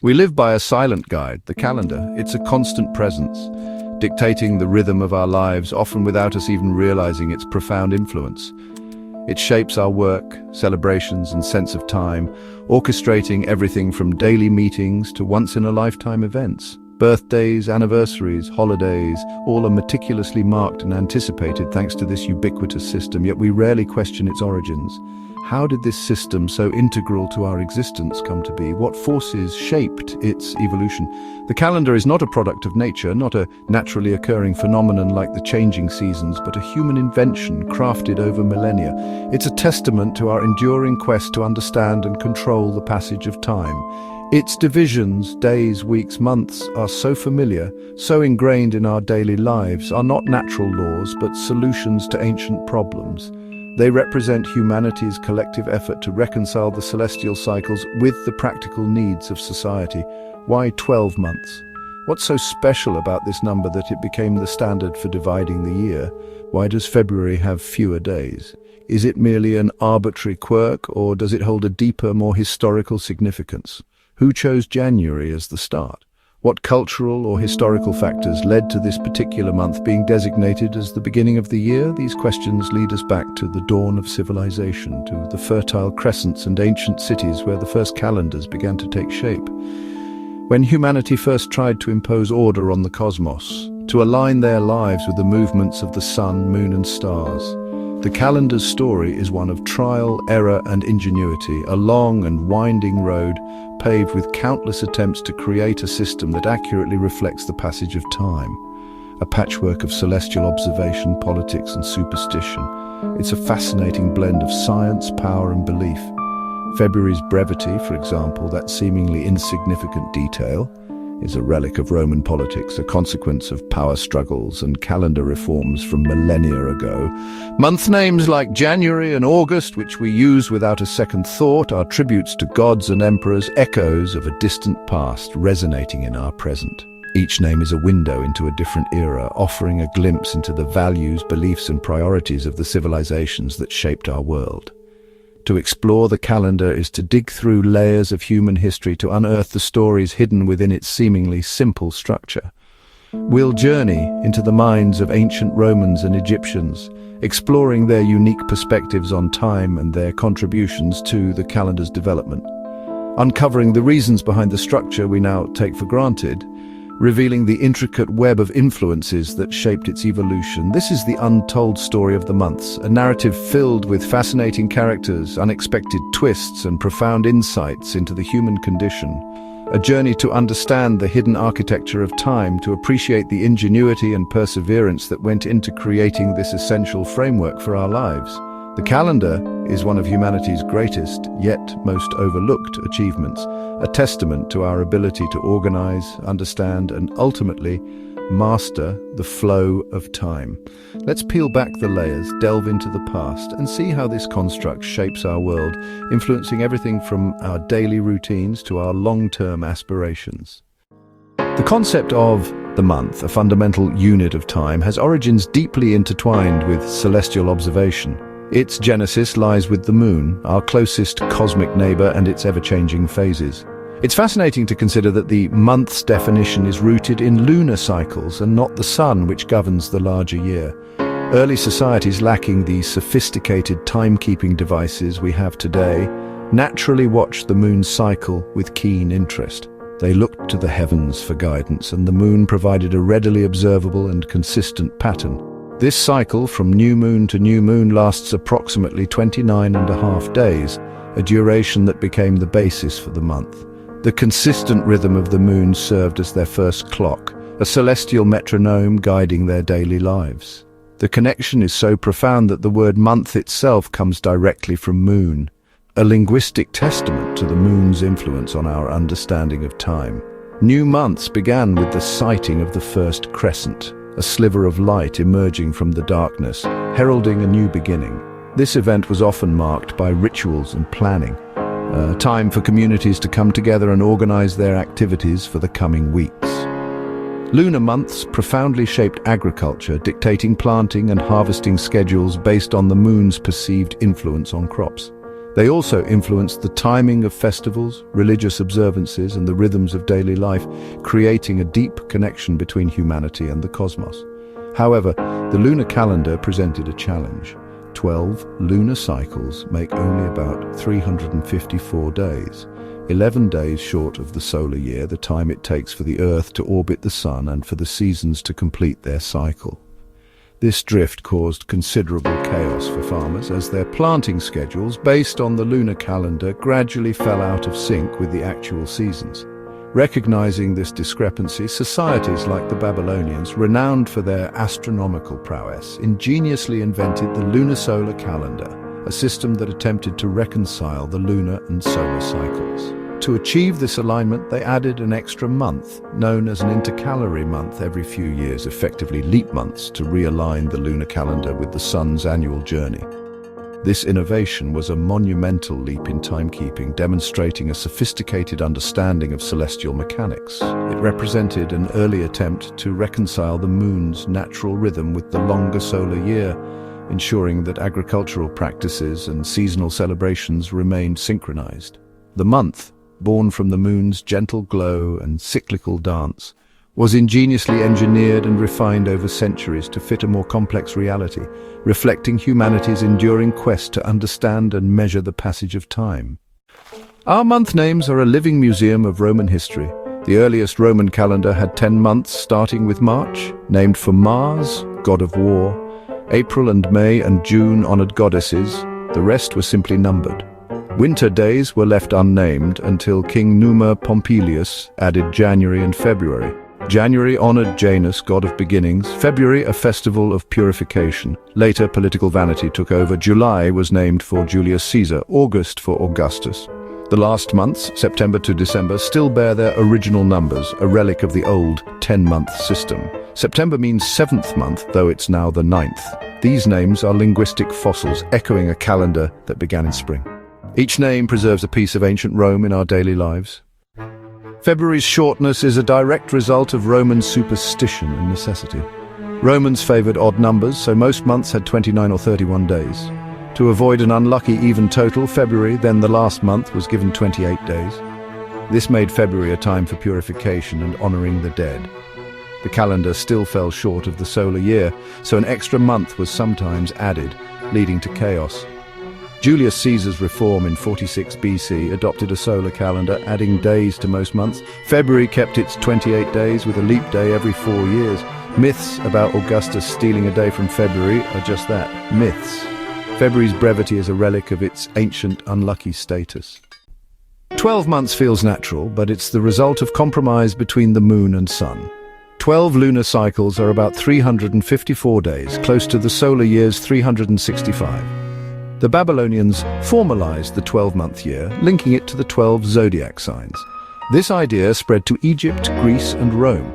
We live by a silent guide, the calendar. It's a constant presence, dictating the rhythm of our lives, often without us even realizing its profound influence. It shapes our work, celebrations, and sense of time, orchestrating everything from daily meetings to once-in-a-lifetime events. Birthdays, anniversaries, holidays, all are meticulously marked and anticipated thanks to this ubiquitous system, yet we rarely question its origins. How did this system, so integral to our existence, come to be? What forces shaped its evolution? The calendar is not a product of nature, not a naturally occurring phenomenon like the changing seasons, but a human invention crafted over millennia. It's a testament to our enduring quest to understand and control the passage of time. Its divisions, days, weeks, months, are so familiar, so ingrained in our daily lives, are not natural laws, but solutions to ancient problems. They represent humanity's collective effort to reconcile the celestial cycles with the practical needs of society. Why 12 months? What's so special about this number that it became the standard for dividing the year? Why does February have fewer days? Is it merely an arbitrary quirk, or does it hold a deeper, more historical significance? Who chose January as the start? What cultural or historical factors led to this particular month being designated as the beginning of the year? These questions lead us back to the dawn of civilization, to the fertile crescents and ancient cities where the first calendars began to take shape. When humanity first tried to impose order on the cosmos, to align their lives with the movements of the sun, moon, and stars, the calendar's story is one of trial, error, and ingenuity, a long and winding road paved with countless attempts to create a system that accurately reflects the passage of time. A patchwork of celestial observation, politics, and superstition. It's a fascinating blend of science, power, and belief. February's brevity, for example, that seemingly insignificant detail, is a relic of Roman politics, a consequence of power struggles and calendar reforms from millennia ago. Month names like January and August, which we use without a second thought, are tributes to gods and emperors, echoes of a distant past resonating in our present. Each name is a window into a different era, offering a glimpse into the values, beliefs, and priorities of the civilizations that shaped our world. To explore the calendar is to dig through layers of human history to unearth the stories hidden within its seemingly simple structure. We'll journey into the minds of ancient Romans and Egyptians, exploring their unique perspectives on time and their contributions to the calendar's development. Uncovering the reasons behind the structure we now take for granted, revealing the intricate web of influences that shaped its evolution. This is the untold story of the months, a narrative filled with fascinating characters, unexpected twists, and profound insights into the human condition. A journey to understand the hidden architecture of time, to appreciate the ingenuity and perseverance that went into creating this essential framework for our lives. The calendar is one of humanity's greatest, yet most overlooked achievements, a testament to our ability to organize, understand, and ultimately master the flow of time. Let's peel back the layers, delve into the past, and see how this construct shapes our world, influencing everything from our daily routines to our long-term aspirations. The concept of the month, a fundamental unit of time, has origins deeply intertwined with celestial observation. Its genesis lies with the moon, our closest cosmic neighbor, and its ever-changing phases. It's fascinating to consider that the month's definition is rooted in lunar cycles and not the sun, which governs the larger year. Early societies, lacking the sophisticated timekeeping devices we have today, naturally watched the moon's cycle with keen interest. They looked to the heavens for guidance, and the moon provided a readily observable and consistent pattern. This cycle, from new moon to new moon, lasts approximately 29.5 days, a duration that became the basis for the month. The consistent rhythm of the moon served as their first clock, a celestial metronome guiding their daily lives. The connection is so profound that the word month itself comes directly from moon, a linguistic testament to the moon's influence on our understanding of time. New months began with the sighting of the first crescent, a sliver of light emerging from the darkness, heralding a new beginning. This event was often marked by rituals and planning, a time for communities to come together and organize their activities for the coming weeks. Lunar months profoundly shaped agriculture, dictating planting and harvesting schedules based on the moon's perceived influence on crops. They also influenced the timing of festivals, religious observances, and the rhythms of daily life, creating a deep connection between humanity and the cosmos. However, the lunar calendar presented a challenge. 12 lunar cycles make only about 354 days, 11 days short of the solar year, the time it takes for the Earth to orbit the Sun and for the seasons to complete their cycle. This drift caused considerable chaos for farmers as their planting schedules, based on the lunar calendar, gradually fell out of sync with the actual seasons. Recognizing this discrepancy, societies like the Babylonians, renowned for their astronomical prowess, ingeniously invented the lunisolar calendar, a system that attempted to reconcile the lunar and solar cycles. To achieve this alignment, they added an extra month, known as an intercalary month, every few years, effectively leap months, to realign the lunar calendar with the sun's annual journey. This innovation was a monumental leap in timekeeping, demonstrating a sophisticated understanding of celestial mechanics. It represented an early attempt to reconcile the moon's natural rhythm with the longer solar year, ensuring that agricultural practices and seasonal celebrations remained synchronized. The month, born from the moon's gentle glow and cyclical dance, was ingeniously engineered and refined over centuries to fit a more complex reality, reflecting humanity's enduring quest to understand and measure the passage of time. Our month names are a living museum of Roman history. The earliest Roman calendar had 10 months, starting with March, named for Mars, god of war. April and May and June honored goddesses. The rest were simply numbered. Winter days were left unnamed until King Numa Pompilius added January and February. January honored Janus, god of beginnings. February, a festival of purification. Later, political vanity took over. July was named for Julius Caesar, August for Augustus. The last months, September to December, still bear their original numbers, a relic of the old 10-month system. September means 7th month, though it's now the 9th. These names are linguistic fossils, echoing a calendar that began in spring. Each name preserves a piece of ancient Rome in our daily lives. February's shortness is a direct result of Roman superstition and necessity. Romans favored odd numbers, so most months had 29 or 31 days. To avoid an unlucky even total, February, then the last month, was given 28 days. This made February a time for purification and honoring the dead. The calendar still fell short of the solar year, so an extra month was sometimes added, leading to chaos. Julius Caesar's reform in 46 BC adopted a solar calendar, adding days to most months. February kept its 28 days with a leap day every 4 years. Myths about Augustus stealing a day from February are just that, myths. February's brevity is a relic of its ancient unlucky status. 12 months feels natural, but it's the result of compromise between the moon and sun. 12 lunar cycles are about 354 days, close to the solar year's 365. The Babylonians formalized the 12-month year, linking it to the 12 zodiac signs. This idea spread to Egypt, Greece, and Rome.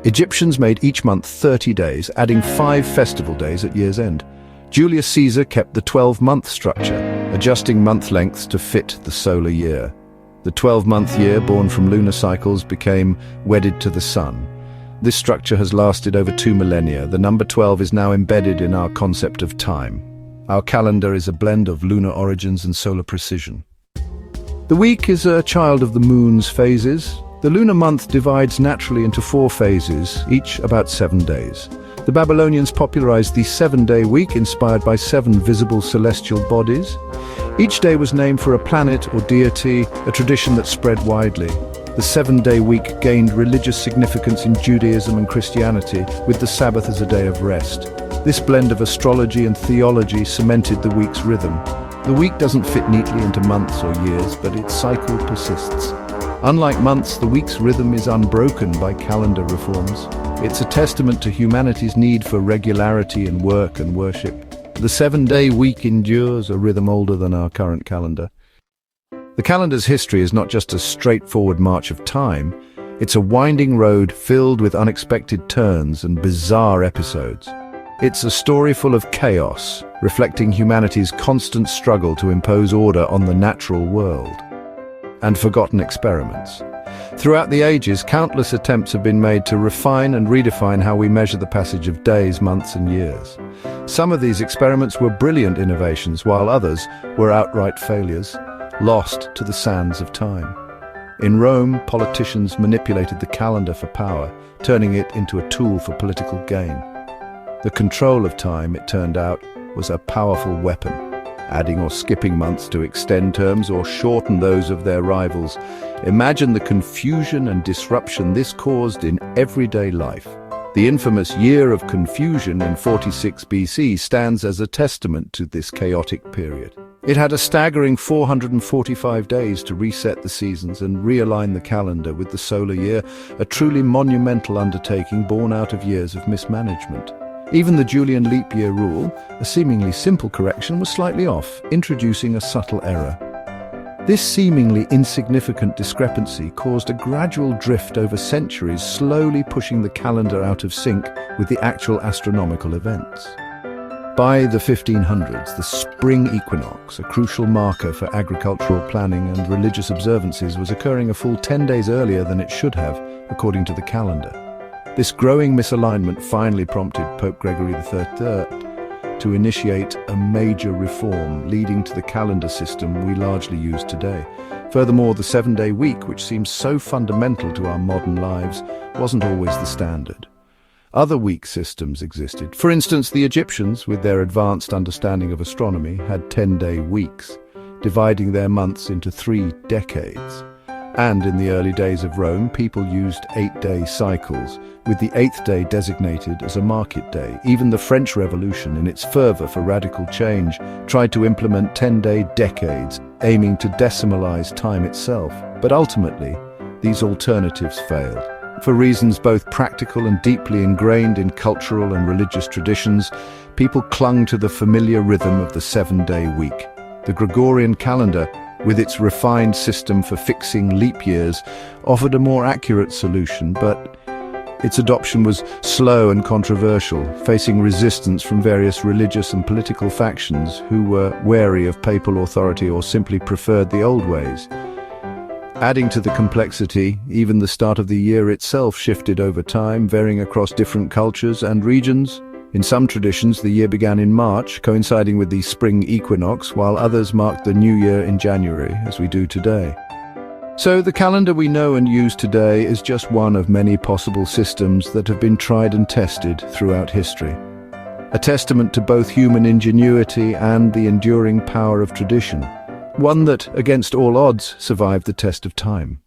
Egyptians made each month 30 days, adding 5 festival days at year's end. Julius Caesar kept the 12-month structure, adjusting month lengths to fit the solar year. The 12-month year, born from lunar cycles, became wedded to the sun. This structure has lasted over 2 millennia. The number 12 is now embedded in our concept of time. Our calendar is a blend of lunar origins and solar precision. The week is a child of the moon's phases. The lunar month divides naturally into 4 phases, each about 7 days. The Babylonians popularized the 7-day week, inspired by 7 visible celestial bodies. Each day was named for a planet or deity, a tradition that spread widely. The 7-day week gained religious significance in Judaism and Christianity, with the Sabbath as a day of rest. This blend of astrology and theology cemented the week's rhythm. The week doesn't fit neatly into months or years, but its cycle persists. Unlike months, the week's rhythm is unbroken by calendar reforms. It's a testament to humanity's need for regularity in work and worship. The 7-day week endures, a rhythm older than our current calendar. The calendar's history is not just a straightforward march of time, it's a winding road filled with unexpected turns and bizarre episodes. It's a story full of chaos, reflecting humanity's constant struggle to impose order on the natural world, and forgotten experiments. Throughout the ages, countless attempts have been made to refine and redefine how we measure the passage of days, months, and years. Some of these experiments were brilliant innovations, while others were outright failures, lost to the sands of time. In Rome, politicians manipulated the calendar for power, turning it into a tool for political gain. The control of time, it turned out, was a powerful weapon, adding or skipping months to extend terms or shorten those of their rivals. Imagine the confusion and disruption this caused in everyday life. The infamous Year of Confusion in 46 BC stands as a testament to this chaotic period. It had a staggering 445 days to reset the seasons and realign the calendar with the solar year, a truly monumental undertaking born out of years of mismanagement. Even the Julian leap year rule, a seemingly simple correction, was slightly off, introducing a subtle error. This seemingly insignificant discrepancy caused a gradual drift over centuries, slowly pushing the calendar out of sync with the actual astronomical events. By the 1500s, the spring equinox, a crucial marker for agricultural planning and religious observances, was occurring a full 10 days earlier than it should have, according to the calendar. This growing misalignment finally prompted Pope Gregory III to initiate a major reform, leading to the calendar system we largely use today. Furthermore, the 7-day week, which seems so fundamental to our modern lives, wasn't always the standard. Other week systems existed. For instance, the Egyptians, with their advanced understanding of astronomy, had 10-day weeks, dividing their months into 3 decades. And in the early days of Rome, people used 8-day cycles, with the 8th day designated as a market day. Even the French Revolution, in its fervor for radical change, tried to implement 10-day decades, aiming to decimalize time itself. But ultimately, these alternatives failed. For reasons both practical and deeply ingrained in cultural and religious traditions, people clung to the familiar rhythm of the 7-day week. The Gregorian calendar, with its refined system for fixing leap years, offered a more accurate solution, but its adoption was slow and controversial, facing resistance from various religious and political factions who were wary of papal authority or simply preferred the old ways. Adding to the complexity, even the start of the year itself shifted over time, varying across different cultures and regions. In some traditions, the year began in March, coinciding with the spring equinox, while others marked the new year in January, as we do today. So the calendar we know and use today is just one of many possible systems that have been tried and tested throughout history. A testament to both human ingenuity and the enduring power of tradition. One that, against all odds, survived the test of time.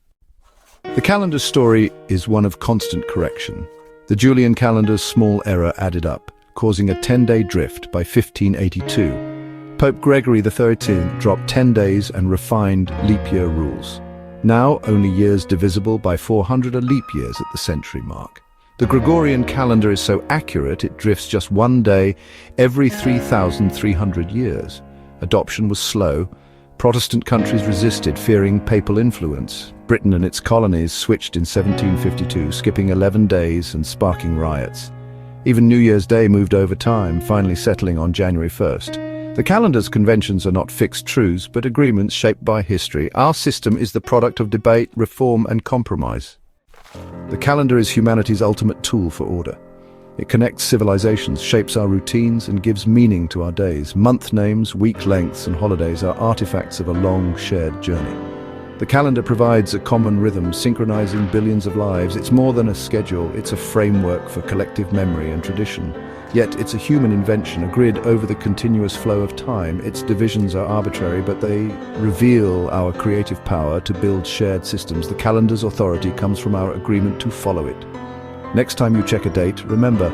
The calendar's story is one of constant correction. The Julian calendar's small error added up, causing a 10-day drift by 1582. Pope Gregory XIII dropped 10 days and refined leap year rules. Now only years divisible by 400 are leap years at the century mark. The Gregorian calendar is so accurate it drifts just 1 day every 3,300 years. Adoption was slow. Protestant countries resisted, fearing papal influence. Britain and its colonies switched in 1752, skipping 11 days and sparking riots. Even New Year's Day moved over time, finally settling on January 1st. The calendar's conventions are not fixed truths, but agreements shaped by history. Our system is the product of debate, reform, and compromise. The calendar is humanity's ultimate tool for order. It connects civilizations, shapes our routines, and gives meaning to our days. Month names, week lengths, and holidays are artifacts of a long, shared journey. The calendar provides a common rhythm, synchronizing billions of lives. It's more than a schedule, it's a framework for collective memory and tradition. Yet it's a human invention, a grid over the continuous flow of time. Its divisions are arbitrary, but they reveal our creative power to build shared systems. The calendar's authority comes from our agreement to follow it. Next time you check a date, remember,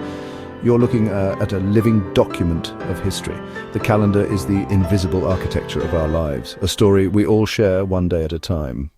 you're looking at a living document of history. The calendar is the invisible architecture of our lives, a story we all share one day at a time.